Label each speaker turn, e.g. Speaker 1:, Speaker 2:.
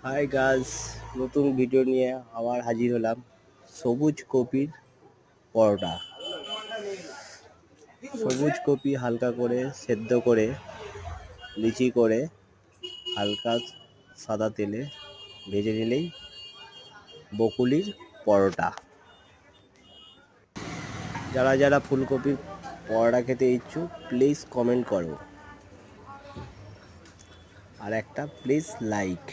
Speaker 1: Hi guys, নতুন video নিয়ে আবার হাজির হলাম। সবুজ কপির পরোটা। সবুজ কপি হালকা করে সেদ্ধ করে লিচি করে হালকা সাদা তেলে ভেজে নিলেই বকুলির পরোটা। যারা যারা ফুলকপির পরোটা খেতে ইচ্ছুক প্লিজ কমেন্ট করো, আর একটা প্লিজ লাইক।